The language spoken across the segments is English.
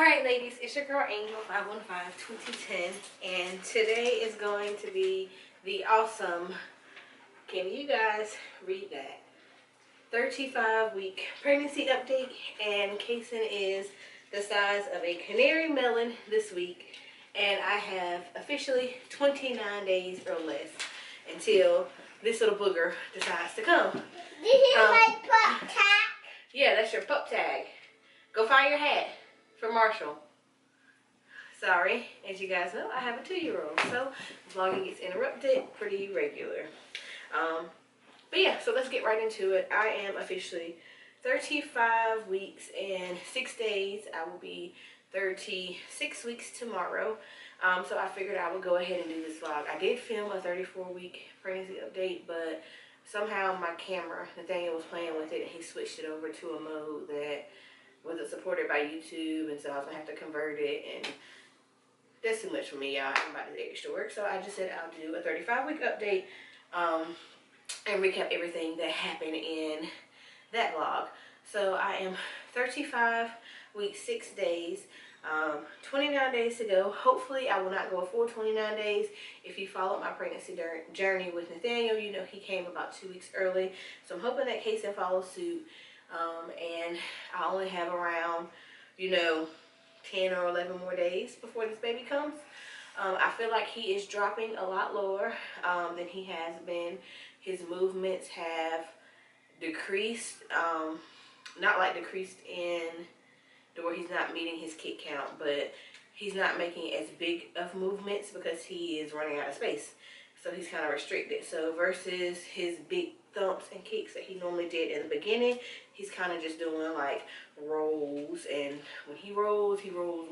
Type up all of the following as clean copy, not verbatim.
Alright ladies, it's your girl Angel 515-2010 and today is going to be the awesome, can you guys read that, 35-week pregnancy update. And Kasen is the size of a canary melon this week, and I have officially 29 days or less until this little booger decides to come. This is my pup tag. Yeah, that's your pup tag. Go find your hat for Marshall. Sorry, as you guys know, I have a 2-year-old, so vlogging gets interrupted pretty regular. But yeah, so let's get right into it. I am officially 35 weeks and 6 days. I will be 36 weeks tomorrow. So I figured I would go ahead and do this vlog. I did film a 34-week pregnancy update, but somehow my camera, Nathaniel was playing with it and he switched it over to a mode that wasn't supported by YouTube, and so I was gonna have to convert it, and that's too much for me, y'all. I'm about to do extra work, so I just said I'll do a 35-week update and recap everything that happened in that vlog. So I am 35 weeks, 6 days, 29 days to go. Hopefully I will not go a full 29 days. If you followed my pregnancy journey with Nathaniel, you know he came about 2 weeks early, so I'm hoping that Casein follows suit. And I only have around, 10 or 11 more days before this baby comes. I feel like he is dropping a lot lower than he has been. His movements have decreased, not like decreased in the where he's not meeting his kick count, but he's not making as big of movements because he is running out of space. So he's kind of restricted. So versus his big thumps and kicks that he normally did in the beginning, he's kind of just doing like rolls, and when he rolls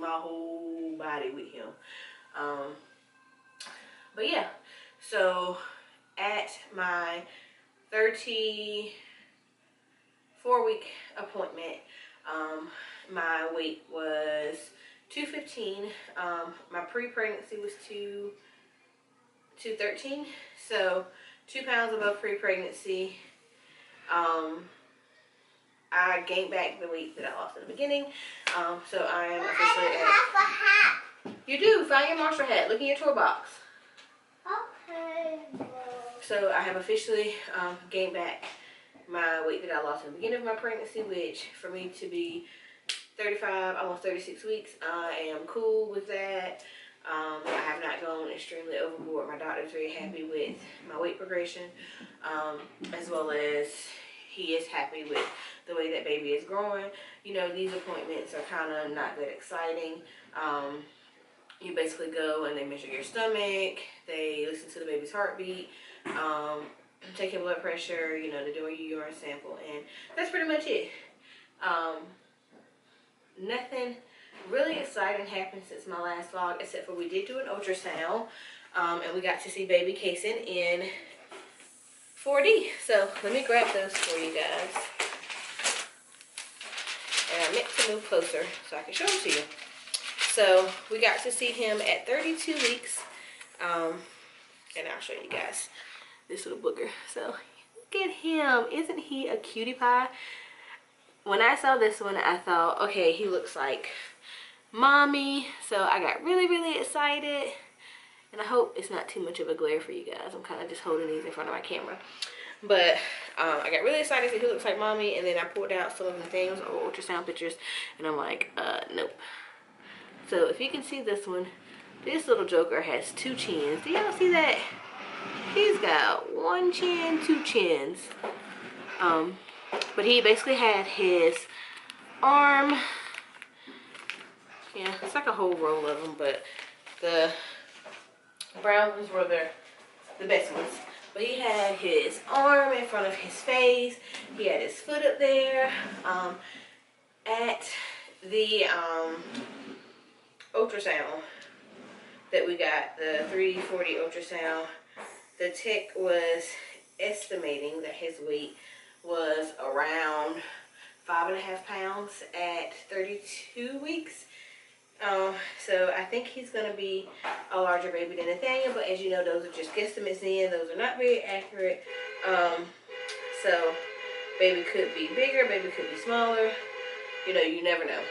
my whole body with him. But yeah, so at my 34-week appointment, my weight was 215. My pre-pregnancy was 213, so 2 pounds above pre-pregnancy. I gained back the weight that I lost in the beginning, so I am officially I have a hat. You do, find your Marshall hat, look in your toy box. Okay. So I have officially gained back my weight that I lost in the beginning of my pregnancy, which for me to be 35, almost 36 weeks, I am cool with that. I have not gone extremely overboard. My doctor's very happy with my weight progression, as well as he is happy with the way that baby is growing. You know, these appointments are kind of not that exciting. You basically go and they measure your stomach, they listen to the baby's heartbeat, take your blood pressure, they're doing your urine sample, and that's pretty much it. Nothing really exciting happened since my last vlog, except for we did do an ultrasound, and we got to see baby Casein in 4D. So let me grab those for you guys. And I meant to move closer so I can show them to you. So we got to see him at 32 weeks, and I'll show you guys this little booger. So look at him, isn't he a cutie pie? When I saw this one, I thought, okay, he looks like mommy. So I got really excited, and I hope it's not too much of a glare for you guys. I'm kind of just holding these in front of my camera, but I got really excited that he looks like mommy, and then I pulled out some of Nathaniel's ultrasound pictures, and I'm like, nope. So if you can see this one, this little joker has 2 chins. Do y'all see that? He's got 1 chin, 2 chins. But he basically had his arm, yeah, it's like a whole roll of them, but the brown ones were the best ones. But he had his arm in front of his face, he had his foot up there. At the ultrasound that we got, the 340 ultrasound, the tech was estimating that his weight was around 5.5 pounds at 32 weeks. So I think he's going to be a larger baby than Nathaniel, but as you know, those are just guesstimates in. Those are not very accurate. So baby could be bigger, baby could be smaller. You know, you never know.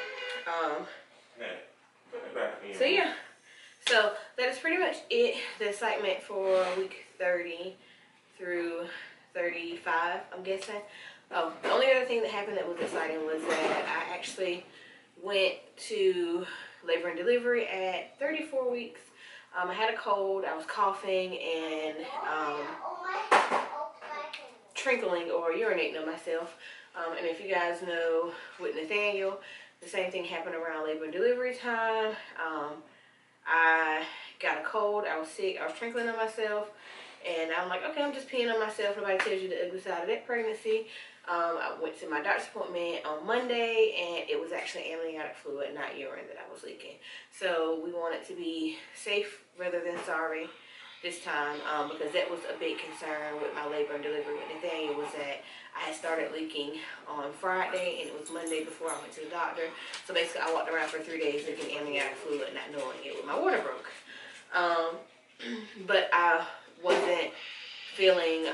So yeah, so that is pretty much it. The excitement for week 30 through 35, I'm guessing. Oh, the only other thing that happened that was exciting was that I actually went to labor and delivery at 34 weeks. I had a cold, I was coughing and trickling or urinating on myself. And if you guys know with Nathaniel, the same thing happened around labor and delivery time. I got a cold, I was sick, I was trickling on myself, and I'm like, okay, I'm just peeing on myself. Nobody tells you the ugly side of that pregnancy. I went to my doctor's appointment on Monday, and it was actually amniotic fluid, not urine, that I was leaking. So we wanted to be safe rather than sorry this time, because that was a big concern with my labor and delivery with Nathaniel, was that I had started leaking on Friday, and it was Monday before I went to the doctor. So basically, I walked around for 3 days leaking amniotic fluid, not knowing it, when my water broke. But I wasn't feeling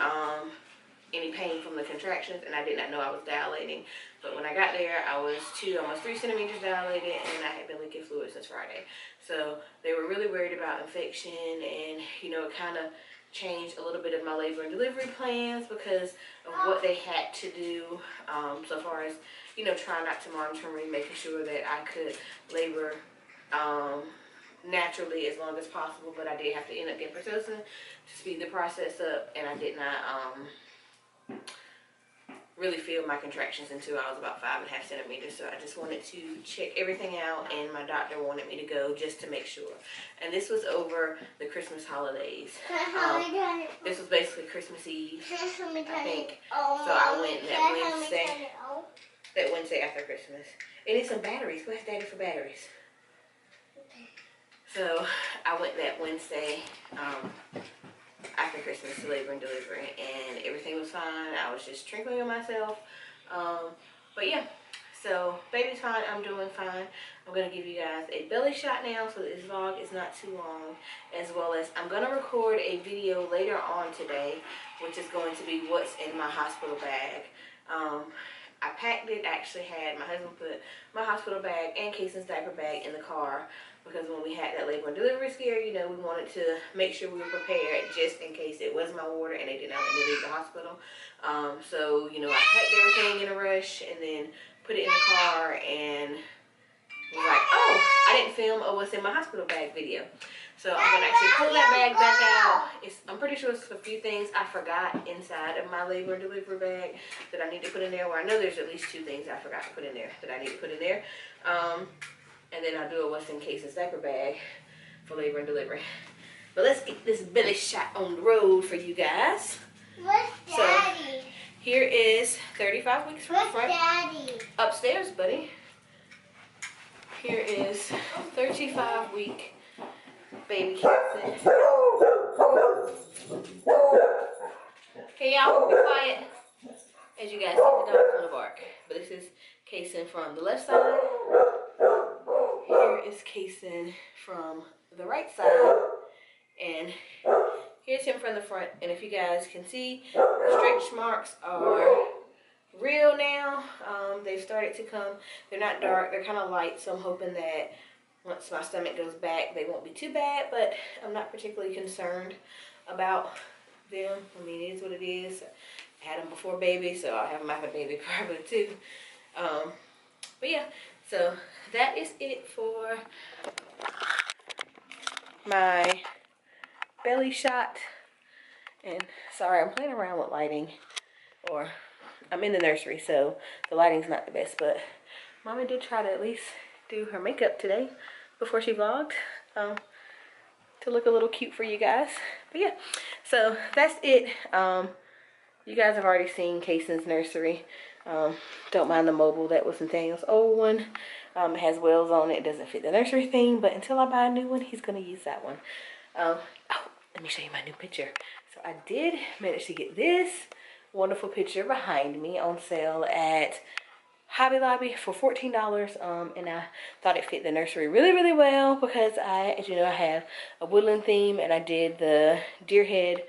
any pain from the contractions, and I did not know I was dilating. But when I got there, I was almost 3 centimeters dilated, and I had been leaking fluid since Friday. So they were really worried about infection, and you know, it kind of changed a little bit of my labor and delivery plans because of what they had to do, so far as, you know, trying not to monitor me, making sure that I could labor naturally as long as possible. But I did have to end up getting Pitocin to speed the process up, and I did not really feel my contractions until I was about 5.5 centimeters. So I just wanted to check everything out, and my doctor wanted me to go just to make sure. And this was over the Christmas holidays. This was basically Christmas Eve, I think. So I went that Wednesday after Christmas. It needs some batteries. Go ask Daddy for batteries. So I went that Wednesday after Christmas to labor and delivery, and everything was fine. I was just trickling on myself. But yeah, so baby's fine. I'm doing fine. I'm going to give you guys a belly shot now so this vlog is not too long, as well as I'm going to record a video later on today, which is going to be what's in my hospital bag. I packed it, actually had my husband put my hospital bag and Casey's diaper bag in the car, because when we had that labor and delivery scare, you know, we wanted to make sure we were prepared just in case it was my water and they did not let me leave the hospital. So, you know, I packed everything in a rush and then put it in the car and was like, oh, I didn't film a what's in my hospital bag video. So I'm going to actually pull that bag back out. I'm pretty sure it's a few things I forgot inside of my labor and delivery bag that I need to put in there. Well, I know there's at least 2 things I forgot to put in there that I need to put in there. And then I'll do a what's in Casey's diaper bag for labor and delivery. But let's get this belly shot on the road for you guys. Where's Daddy? So, here is 35 weeks from the front. Daddy? Upstairs, buddy. Here is 35-week baby Kasen. Okay, y'all, be quiet. As you guys see, the dog's gonna bark. But this is Kasen from the left side. Here is Kasen from the right side. And here's him from the front. And if you guys can see, the stretch marks are real now. They've started to come. They're not dark, they're kind of light. So I'm hoping that once my stomach goes back, they won't be too bad. But I'm not particularly concerned about them. I mean, it is what it is. I had them before baby, so I'll have them after baby probably too. But yeah, so that is it for my belly shot. And sorry, I'm playing around with lighting, or I'm in the nursery, so the lighting's not the best. But Mommy did try to at least do her makeup today before she vlogged, to look a little cute for you guys. But yeah, so that's it. You guys have already seen Casen's nursery. Don't mind the mobile. That was Nathaniel's old one. It has wells on it. It doesn't fit the nursery theme, but until I buy a new one, he's going to use that one. Oh, let me show you my new picture. So I did manage to get this wonderful picture behind me on sale at Hobby Lobby for $14. And I thought it fit the nursery really, really well because as you know, I have a woodland theme, and I did the deer head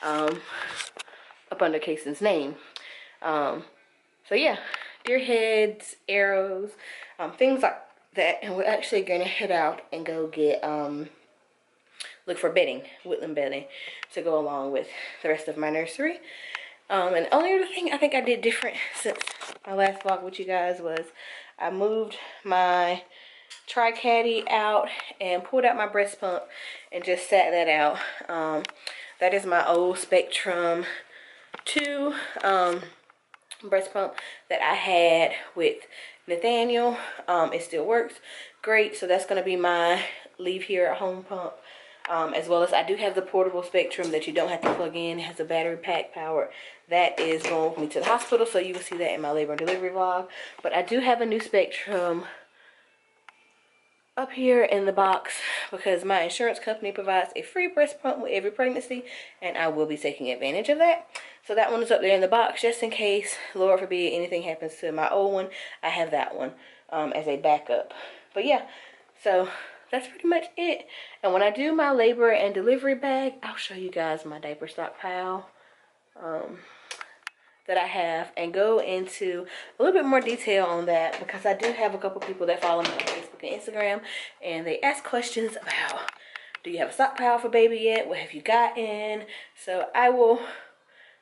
up under Casen's name. So yeah, deer heads, arrows, things like that, and we're actually gonna head out and go get look for bedding, woodland bedding, to go along with the rest of my nursery. And the only other thing I think I did different since my last vlog with you guys was I moved my tri-caddy out and pulled out my breast pump and just sat that out. That is my old Spectrum 2 breast pump that I had with Nathaniel. It still works great, so that's going to be my leave here at home pump. As well as I do have the portable Spectrum that you don't have to plug in. It has a battery pack power. That is going with me to the hospital, so you will see that in my labor and delivery vlog. But I do have a new Spectrum up here in the box because my insurance company provides a free breast pump with every pregnancy, and I will be taking advantage of that. So that one is up there in the box just in case, Lord forbid, anything happens to my old one. I have that one as a backup. But yeah, so that's pretty much it. And when I do my labor and delivery bag, I'll show you guys my diaper stockpile that I have and go into a little bit more detail on that, because I do have a couple people that follow me on Facebook and Instagram, and they ask questions about, do you have a stockpile for baby yet? What have you gotten? So I will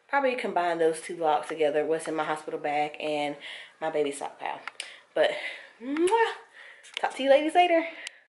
probably combine those two vlogs together, what's in my hospital bag and my baby stockpile. But talk to you ladies later.